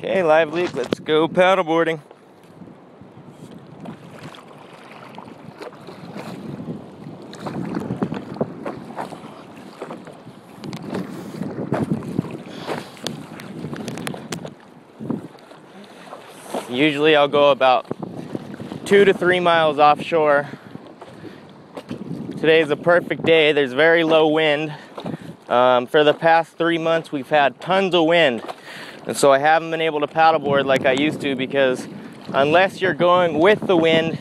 Okay, live leak, let's go paddleboarding. Usually I'll go about 2 to 3 miles offshore. Today's a perfect day. There's very low wind. For the past 3 months we've had tons of wind, and so I haven't been able to paddleboard like I used to, because unless you're going with the wind,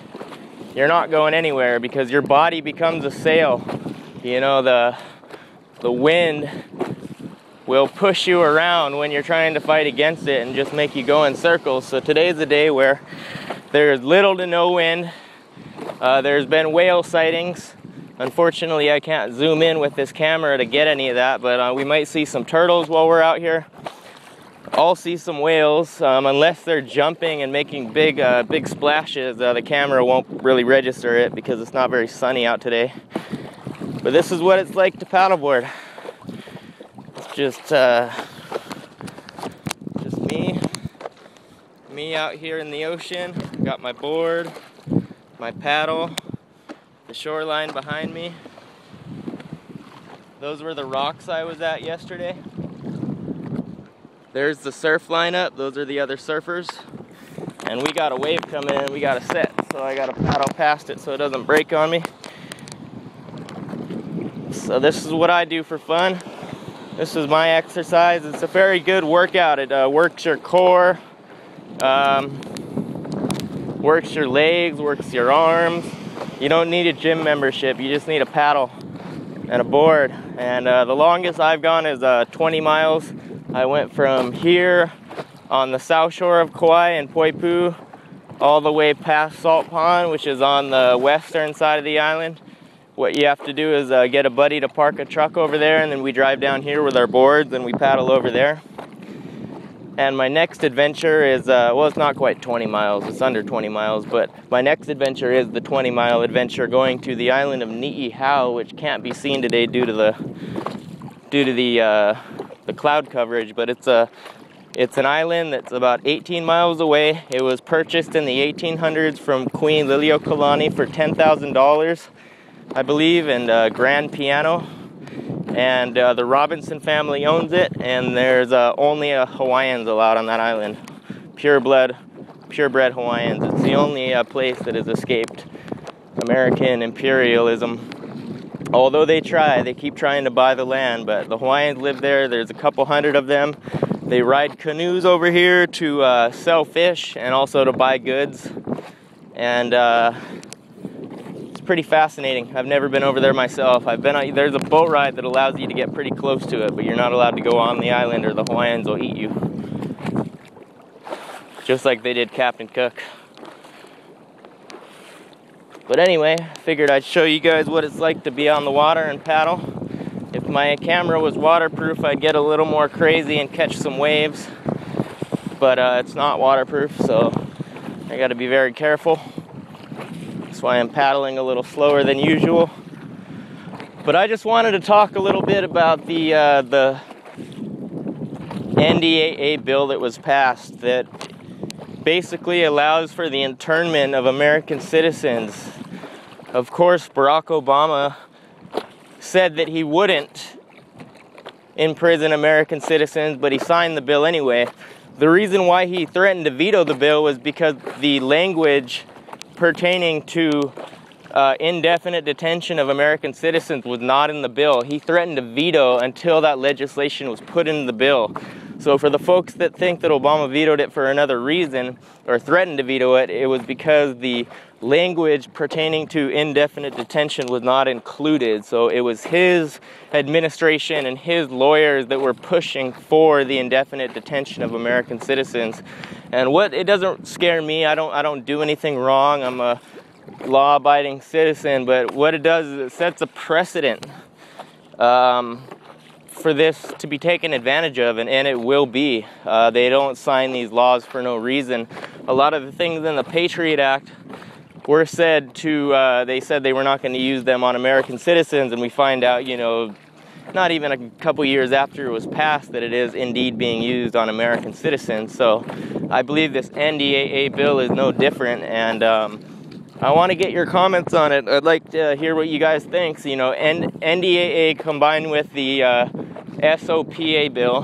you're not going anywhere, because your body becomes a sail. You know, the wind will push you around when you're trying to fight against it and just make you go in circles. So today's a day where there's little to no wind. There's been whale sightings. Unfortunately, I can't zoom in with this camera to get any of that, but we might see some turtles while we're out here. I'll see some whales. Unless they're jumping and making big splashes, the camera won't really register it because it's not very sunny out today. But this is what it's like to paddleboard. It's just me out here in the ocean. Got my board, my paddle, the shoreline behind me. Those were the rocks I was at yesterday. There's the surf lineup. Those are the other surfers. And we got a wave coming in, we got to set. So I got to paddle past it so it doesn't break on me. So this is what I do for fun. This is my exercise. It's a very good workout. It works your core, works your legs, works your arms. You don't need a gym membership, you just need a paddle and a board. And the longest I've gone is 20 miles. I went from here on the south shore of Kauai and Poipu all the way past Salt Pond, which is on the western side of the island. What you have to do is get a buddy to park a truck over there, and then we drive down here with our boards and we paddle over there. And my next adventure is, well, it's not quite 20 miles, it's under 20 miles, but my next adventure is the 20-mile adventure going to the island of Niihau, which can't be seen today due to the cloud coverage, but it's an island that's about 18 miles away. It was purchased in the 1800s from Queen Liliuokalani for $10,000, I believe, and grand piano. And the Robinson family owns it, and there's only Hawaiians allowed on that island. Purebred Hawaiians. It's the only place that has escaped American imperialism. Although they keep trying to buy the land, but the Hawaiians live there. There's a couple hundred of them. They ride canoes over here to sell fish and also to buy goods. And it's pretty fascinating. I've never been over there myself. There's a boat ride that allows you to get pretty close to it, but you're not allowed to go on the island or the Hawaiians will eat you. Just like they did Captain Cook. But anyway, I figured I'd show you guys what it's like to be on the water and paddle. If my camera was waterproof, I'd get a little more crazy and catch some waves. But it's not waterproof, so I gotta be very careful. That's why I'm paddling a little slower than usual. But I just wanted to talk a little bit about the NDAA bill that was passed that basically allows for the internment of American citizens. Of course, Barack Obama said that he wouldn't imprison American citizens, but he signed the bill anyway. The reason why he threatened to veto the bill was because the language pertaining to indefinite detention of American citizens was not in the bill. He threatened to veto until that legislation was put in the bill. So for the folks that think that Obama vetoed it for another reason, or threatened to veto it, it was because the language pertaining to indefinite detention was not included. So it was his administration and his lawyers that were pushing for the indefinite detention of American citizens. And it doesn't scare me. I don't do anything wrong. I'm a law-abiding citizen, but what it does is it sets a precedent for this to be taken advantage of, and it will be. They don't sign these laws for no reason. A lot of the things in the Patriot Act were said to, they said they were not going to use them on American citizens, and we find out, you know, not even a couple years after it was passed, that it is indeed being used on American citizens. So I believe this NDAA bill is no different, and I want to get your comments on it. I'd like to hear what you guys think. So, you know, NDAA combined with the SOPA bill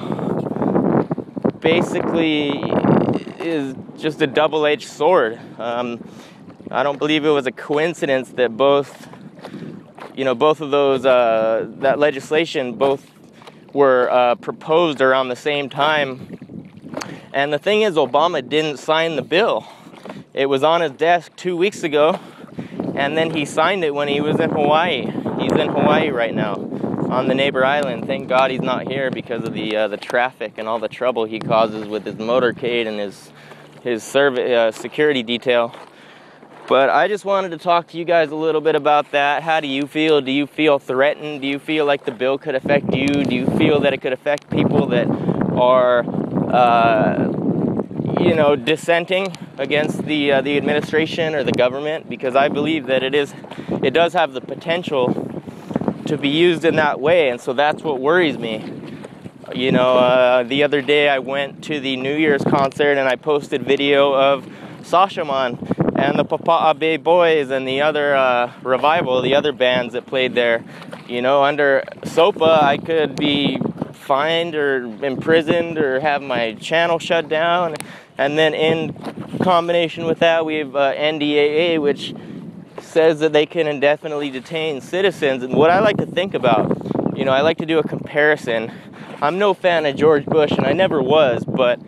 basically is just a double-edged sword. I don't believe it was a coincidence that both of those, that legislation, both were proposed around the same time. And the thing is, Obama didn't sign the bill. It was on his desk 2 weeks ago, and then he signed it when he was in Hawaii. He's in Hawaii right now, on the neighbor island. Thank God he's not here because of the traffic and all the trouble he causes with his motorcade and his security detail. But I just wanted to talk to you guys a little bit about that. How do you feel? Do you feel threatened? Do you feel like the bill could affect you? Do you feel that it could affect people that are, dissenting against the administration or the government? Because I believe that it does have the potential to be used in that way, and so that's what worries me. You know, the other day I went to the New Year's concert and I posted video of Sashaman and the Paddleboard Boys and the other Revival, the other bands that played there. You know, under SOPA, I could be fined or imprisoned or have my channel shut down. And then in combination with that, we have NDAA, which says that they can indefinitely detain citizens. And what I like to think about, you know, I like to do a comparison. I'm no fan of George Bush, and I never was, but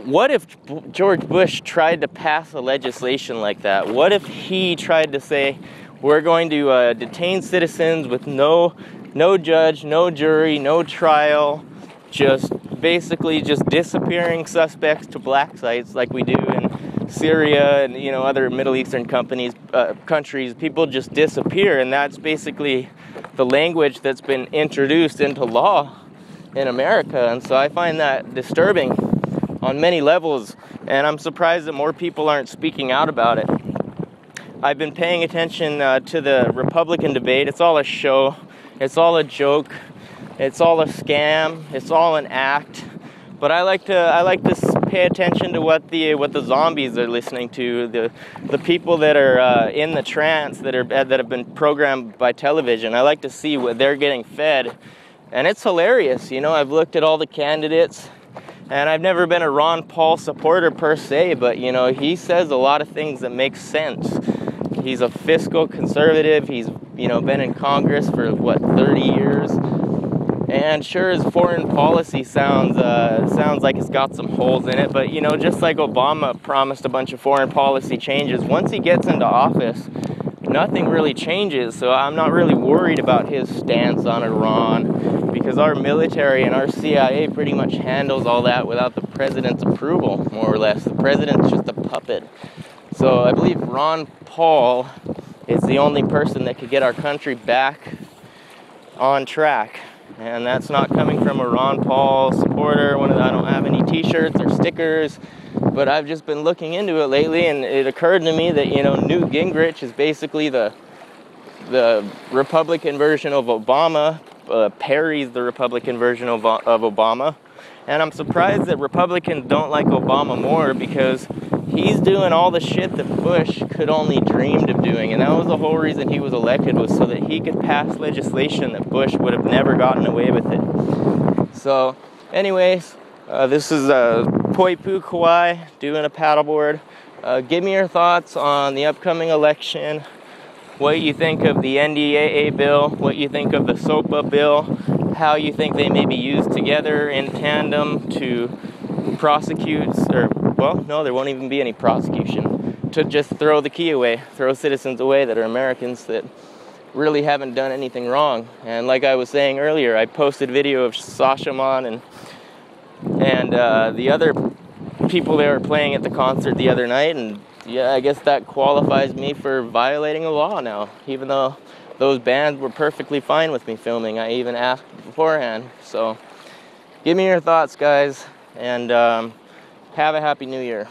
what if George Bush tried to pass a legislation like that? What if he tried to say, we're going to detain citizens with no judge, no jury, no trial, basically just disappearing suspects to black sites like we do in Syria and, you know, other Middle Eastern countries. People just disappear, and that's basically the language that's been introduced into law in America. And so I find that disturbing on many levels, and I'm surprised that more people aren't speaking out about it. I've been paying attention to the Republican debate. It's all a show. It's all a joke. It's all a scam. It's all an act. But I like to pay attention to what the zombies are listening to, the people that are in the trance that have been programmed by television. I like to see what they're getting fed, and it's hilarious. You know, I've looked at all the candidates, and I've never been a Ron Paul supporter per se, but, you know, he says a lot of things that make sense. He's a fiscal conservative. He's, you know, been in Congress for, 30 years? And sure, his foreign policy sounds like it's got some holes in it, but, you know, just like Obama promised a bunch of foreign policy changes, once he gets into office, nothing really changes. So I'm not really worried about his stance on Iran, because our military and our CIA pretty much handles all that without the president's approval, more or less. The president's just a puppet. So I believe Ron Paul is the only person that could get our country back on track. And that's not coming from a Ron Paul supporter. I don't have any t-shirts or stickers, but I've just been looking into it lately, and it occurred to me that, you know, Newt Gingrich is basically the Republican version of Obama. Perry's the Republican version of Obama. And I'm surprised that Republicans don't like Obama more, because he's doing all the shit that Bush could only dreamed of doing. And that was the whole reason he was elected, was so that he could pass legislation that Bush would have never gotten away with it. So, anyways, this is Poipu Kauai doing a paddleboard. Give me your thoughts on the upcoming election, what you think of the NDAA bill, what you think of the SOPA bill, how you think they may be used together in tandem to prosecute, or, well, no, there won't even be any prosecution, to just throw the key away, throw citizens away that are Americans that really haven't done anything wrong. And like I was saying earlier, I posted video of Sashaman and the other people that were playing at the concert the other night, and yeah, I guess that qualifies me for violating a law now, even though those bands were perfectly fine with me filming. I even asked beforehand. So give me your thoughts, guys, and have a happy new year.